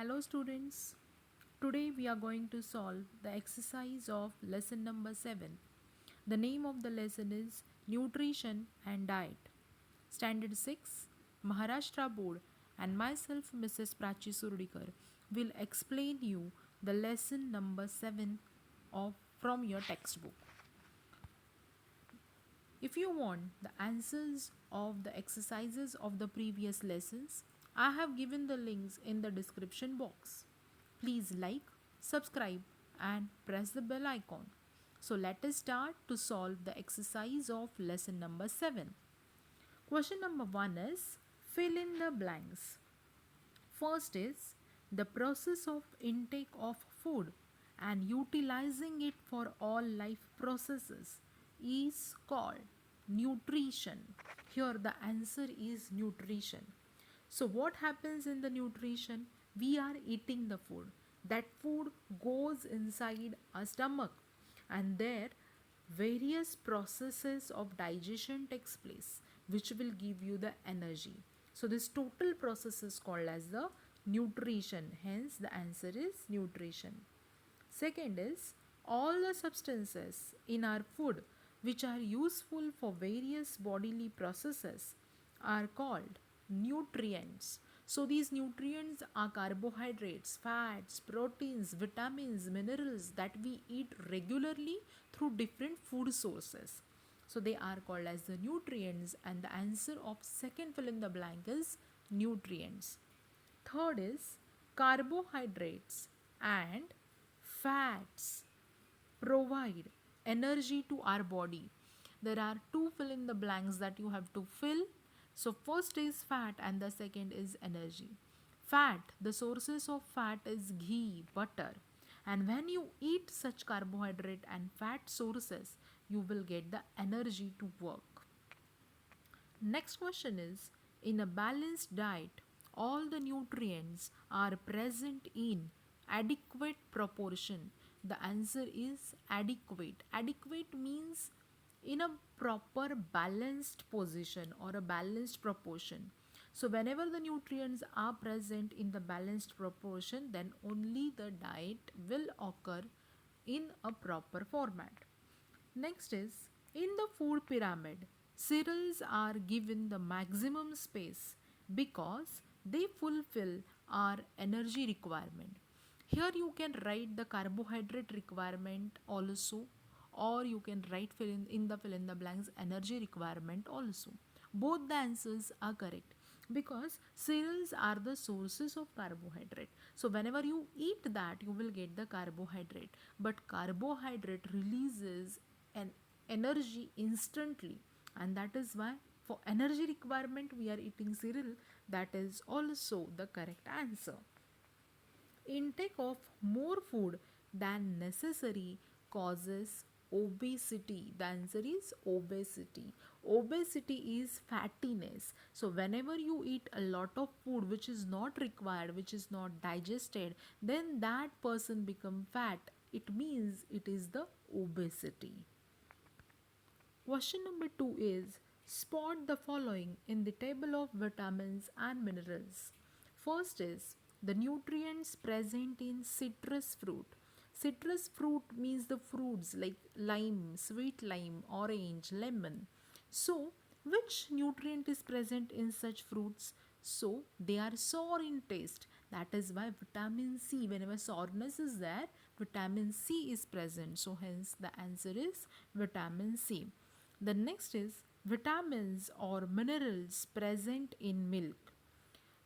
Hello students. Today we are going to solve the exercise of lesson number 7. The name of the lesson is Nutrition and Diet. Standard 6, Maharashtra Board and myself Mrs. Prachi Surudikar will explain you the lesson number 7 of from your textbook. If you want the answers of the exercises of the previous lessons, I have given the links in the description box. Please like, subscribe, and press the bell icon. So let us start to solve the exercise of lesson number 7. Question number 1 is fill in the blanks. First is the process of intake of food and utilizing it for all life processes is called nutrition. Here the answer is nutrition. So what happens in the nutrition? We are eating the food. That food goes inside our stomach and there various processes of digestion takes place which will give you the energy. So this total process is called as the nutrition. Hence the answer is nutrition. Second is all the substances in our food which are useful for various bodily processes are called nutrients. So these nutrients are carbohydrates, fats, proteins, vitamins, minerals that we eat regularly through different food sources. So they are called as the nutrients and the answer of second fill in the blank is nutrients. Third is carbohydrates and fats provide energy to our body. There are two fill in the blanks that you have to fill. So first is fat and the second is energy. Fat, the sources of fat is ghee, butter. And when you eat such carbohydrate and fat sources, you will get the energy to work. Next question is in a balanced diet, all the nutrients are present in adequate proportion. The answer is adequate. Adequate means in a proper balanced position or a balanced proportion. So, whenever the nutrients are present in the balanced proportion, then only the diet will occur in a proper format. Next is in the food pyramid, cereals are given the maximum space because they fulfill our energy requirement. Here you can write the carbohydrate requirement also, or you can write fill in the blanks energy requirement also. Both the answers are correct because cereals are the sources of carbohydrate. So whenever you eat that, you will get the carbohydrate. But carbohydrate releases an energy instantly, and that is why for energy requirement we are eating cereal. That is also the correct answer. Intake of more food than necessary causes obesity. The answer is obesity. Obesity is fattiness. So, whenever you eat a lot of food which is not required, which is not digested, then that person become fat. It means it is the obesity. Question number 2 is spot the following in the table of vitamins and minerals. First is the nutrients present in citrus fruit. Citrus fruit means the fruits like lime, sweet lime, orange, lemon. So, which nutrient is present in such fruits? So, they are sour in taste. That is why vitamin C, whenever sourness is there, vitamin C is present. So, hence the answer is vitamin C. The next is vitamins or minerals present in milk.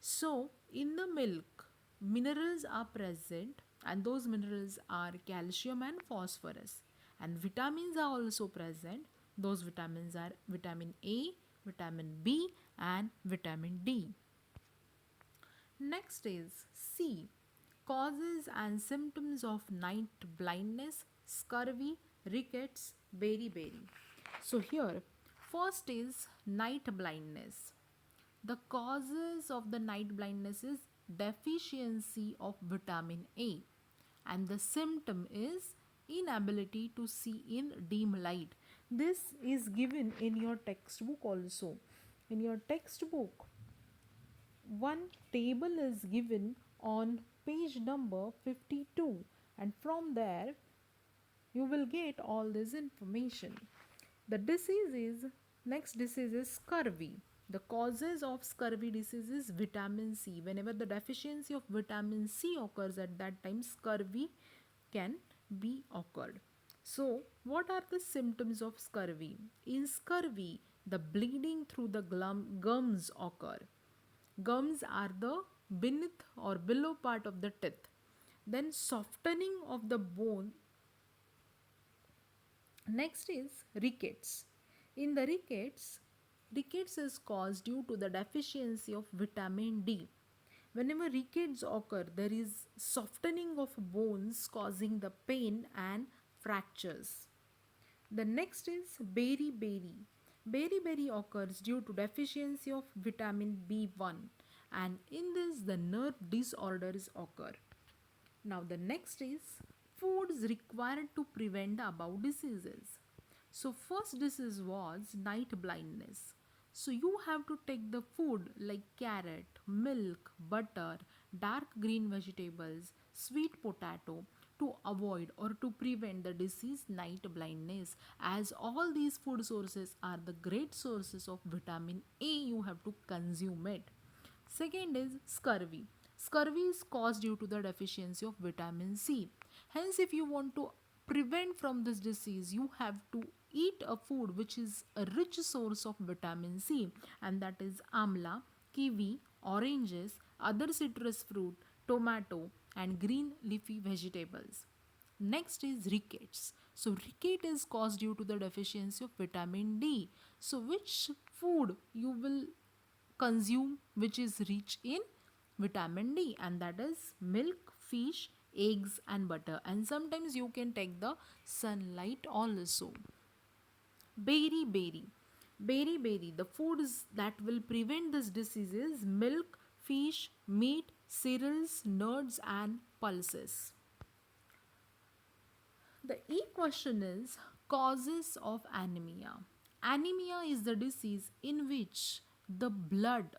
So, in the milk, minerals are present, and those minerals are calcium and phosphorus. And vitamins are also present. Those vitamins are vitamin A, vitamin B, and vitamin D. Next is C. Causes and symptoms of night blindness, scurvy, rickets, beriberi. So here, first is night blindness. The causes of the night blindness is deficiency of vitamin A, and the symptom is inability to see in dim light. This is given in your textbook also. In your textbook, one table is given on page number 52, and from there you will get all this information. The disease is Next disease is scurvy. The causes of scurvy disease is vitamin C. Whenever the deficiency of vitamin C occurs, at that time scurvy can be occurred. So, what are the symptoms of scurvy? In scurvy, the bleeding through the gums occur. Gums are the beneath or below part of the teeth. Then softening of the bone. Next is rickets. In the rickets is caused due to the deficiency of vitamin D. Whenever rickets occur, there is softening of bones causing the pain and fractures. The next is beriberi. Beriberi occurs due to deficiency of vitamin B1, and in this the nerve disorders occur. Now the next is foods required to prevent the above diseases. So first disease was night blindness. So you have to take the food like carrot, milk, butter, dark green vegetables, sweet potato to avoid or to prevent the disease night blindness, as all these food sources are the great sources of vitamin A. You have to consume it. Second is scurvy. Scurvy is caused due to the deficiency of vitamin C. Hence, if you want to prevent from this disease, you have to eat a food which is a rich source of vitamin C, and that is amla, kiwi, oranges, other citrus fruit, tomato, and green leafy vegetables. Next is rickets. So ricket is caused due to the deficiency of vitamin D. So which food you will consume which is rich in vitamin D, and that is milk, fish, eggs and butter, and sometimes you can take the sunlight also. Berry. The foods that will prevent this disease is milk, fish, meat, cereals, nuts and pulses. The E question is causes of anemia. Anemia is the disease in which the blood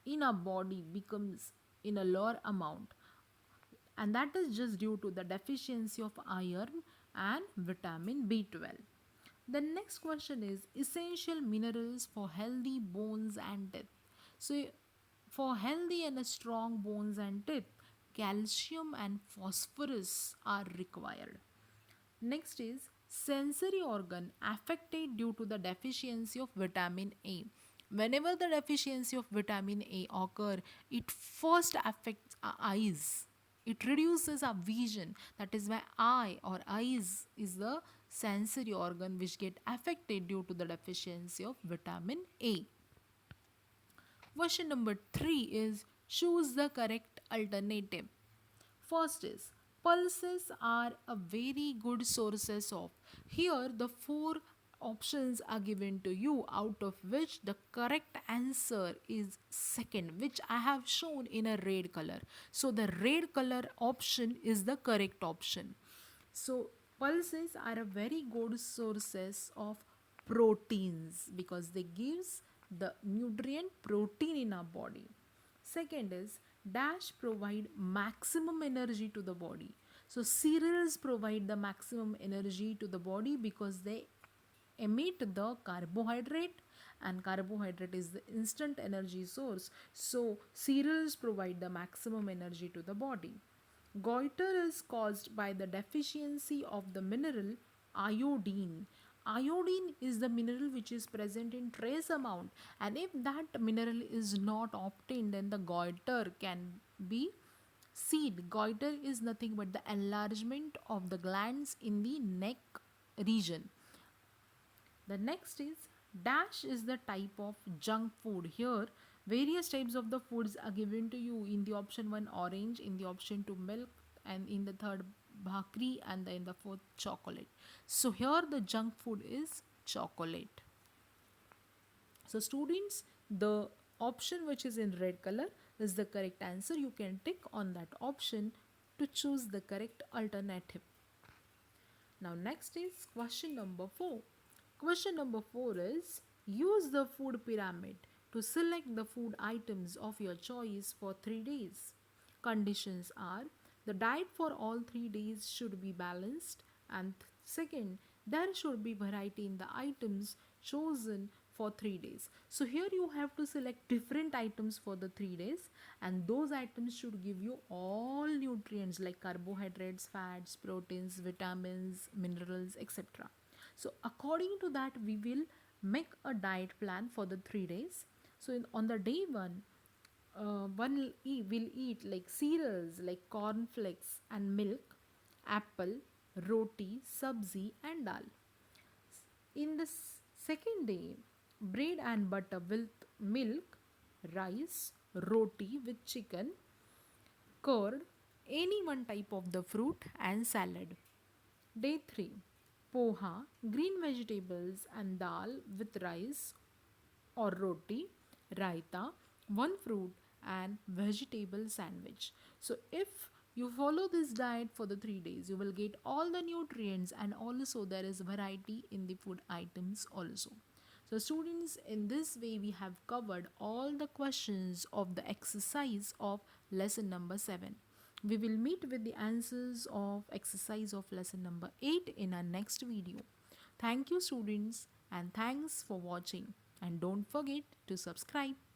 in a body becomes in a lower amount, and that is just due to the deficiency of iron and vitamin B12. The next question is essential minerals for healthy bones and teeth. So, for healthy and strong bones and teeth, calcium and phosphorus are required. Next is sensory organ affected due to the deficiency of vitamin A. Whenever the deficiency of vitamin A occur, it first affects our eyes. It reduces our vision. That is why eye or eyes is the sensory organ which get affected due to the deficiency of vitamin A. Question number 3 is choose the correct alternative. First is pulses are a very good sources of. Here the four options are given to you, out of which the correct answer is second, which I have shown in a red color. So the red color option is the correct option. So pulses are a very good sources of proteins because they gives the nutrient protein in our body. Second is dash provide maximum energy to the body. So cereals provide the maximum energy to the body because they emit the carbohydrate, and carbohydrate is the instant energy source. So cereals provide the maximum energy to the body. Goiter is caused by the deficiency of the mineral iodine. Iodine is the mineral which is present in trace amount, and if that mineral is not obtained, then the goiter can be seen. Goiter is nothing but the enlargement of the glands in the neck region. The next is dash is the type of junk food. Here various types of the foods are given to you. In the option 1 orange, in the option 2 milk, and in the third bhakri, and in the fourth chocolate. So here the junk food is chocolate. So students, the option which is in red color is the correct answer. You can tick on that option to choose the correct alternative. Now next is question number 4. Question number 4 is use the food pyramid to select the food items of your choice for 3 days. Conditions are The diet for all 3 days should be balanced, and second, there should be variety in the items chosen for 3 days. So here you have to select different items for the 3 days, and those items should give you all nutrients like carbohydrates, fats, proteins, vitamins, minerals, etc. So according to that, we will make a diet plan for the 3 days. So on the day one, will eat like cereals like cornflakes and milk, apple, roti, sabzi, and dal. In the second day, bread and butter with milk, rice, roti with chicken, curd, any one type of the fruit, and salad. Day 3, poha, green vegetables and dal with rice or roti, raita, one fruit, and vegetable sandwich. So, if you follow this diet for the 3 days, you will get all the nutrients, and also there is variety in the food items also. So, students, in this way, we have covered all the questions of the exercise of lesson number 7. We will meet with the answers of exercise of lesson number 8 in our next video. Thank you, students, and thanks for watching. And don't forget to subscribe.